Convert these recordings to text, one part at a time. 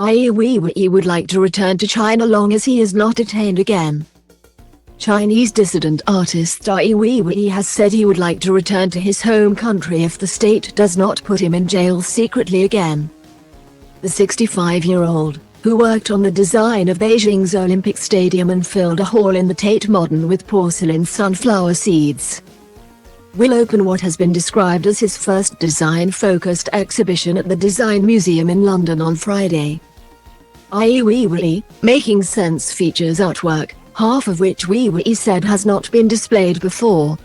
Ai Weiwei would like to return to China long as he is not detained again. Chinese dissident artist Ai Weiwei has said he would like to return to his home country if the state does not put him in jail secretly again. The 65-year-old, who worked on the design of Beijing's Olympic Stadium and filled a hall in the Tate Modern with porcelain sunflower seeds, will open what has been described as his first design-focused exhibition at the Design Museum in London on Friday. Ai Weiwei, Making Sense features artwork, half of which Weiwei said has not been displayed before.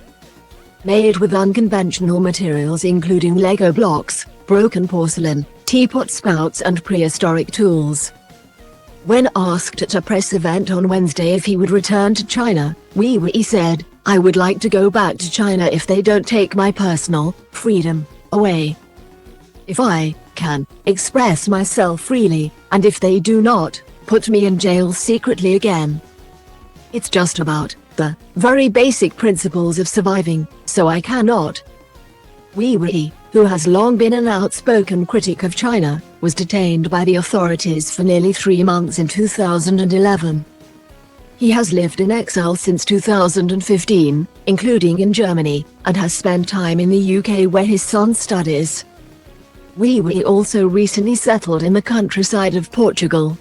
Made with unconventional materials including Lego blocks, broken porcelain, teapot spouts and prehistoric tools. When asked at a press event on Wednesday if he would return to China, Weiwei said, "I would like to go back to China if they don't take my personal freedom away. If I can express myself freely, and if they do not put me in jail secretly again. It's just about the very basic principles of surviving, so I cannot." Weiwei, who has long been an outspoken critic of China, was detained by the authorities for nearly 3 months in 2011. He has lived in exile since 2015, including in Germany, and has spent time in the UK where his son studies. Weiwei also recently settled in the countryside of Portugal.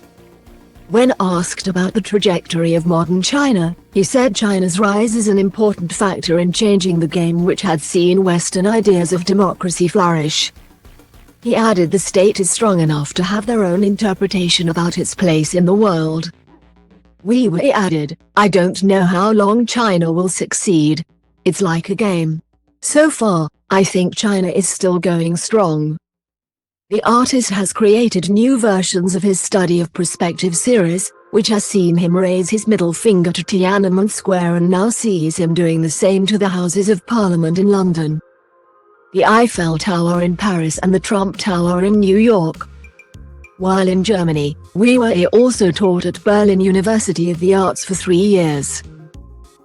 When asked about the trajectory of modern China, he said China's rise is an important factor in changing the game which had seen Western ideas of democracy flourish. He added the state is strong enough to have their own interpretation about its place in the world. Weiwei added, "I don't know how long China will succeed. It's like a game. So far, I think China is still going strong." The artist has created new versions of his Study of Perspective series, which has seen him raise his middle finger to Tiananmen Square and now sees him doing the same to the Houses of Parliament in London, the Eiffel Tower in Paris and the Trump Tower in New York. While in Germany, Weiwei also taught at Berlin University of the Arts for 3 years.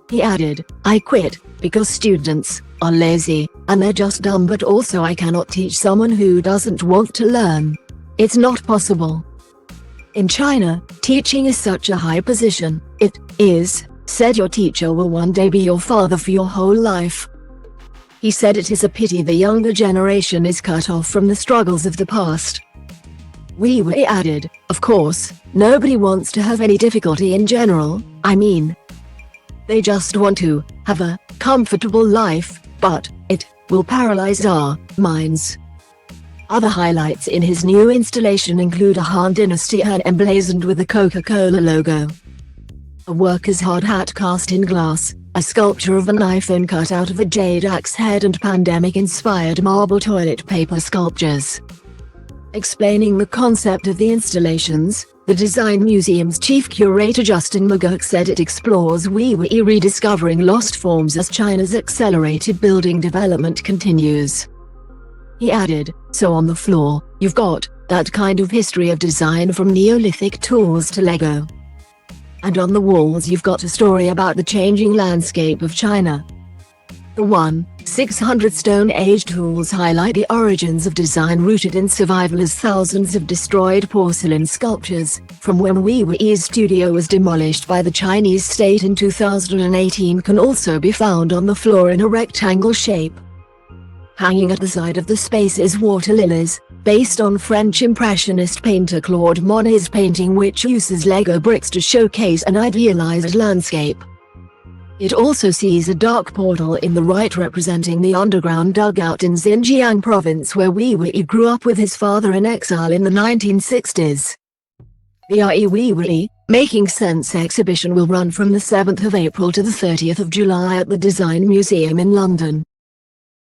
He added, "I quit because students are lazy, and they're just dumb, but also I cannot teach someone who doesn't want to learn. It's not possible. In China, teaching is such a high position. It is said your teacher will one day be your father for your whole life." He said it is a pity the younger generation is cut off from the struggles of the past. Weiwei added, "Of course, nobody wants to have any difficulty in general, I mean, they just want to have a comfortable life, but it will paralyze our minds." Other highlights in his new installation include a Han Dynasty urn emblazoned with the Coca-Cola logo, a worker's hard hat cast in glass, a sculpture of an iPhone cut out of a jade axe head and pandemic-inspired marble toilet paper sculptures. Explaining the concept of the installations, the Design Museum's chief curator Justin McGurk said it explores Weiwei rediscovering lost forms as China's accelerated building development continues. He added, "So on the floor, you've got that kind of history of design from Neolithic tools to Lego. And on the walls you've got a story about the changing landscape of China. The 1,600 Stone Age tools highlight the origins of design rooted in survival as thousands of destroyed porcelain sculptures, from when Weiwei's studio was demolished by the Chinese state in 2018 can also be found on the floor in a rectangle shape. Hanging at the side of the space is water lilies, based on French Impressionist painter Claude Monet's painting which uses Lego bricks to showcase an idealized landscape. It also sees a dark portal in the right representing the underground dugout in Xinjiang province where Weiwei grew up with his father in exile in the 1960s. The Ai Weiwei, Making Sense exhibition will run from the 7th of April to the 30th of July at the Design Museum in London.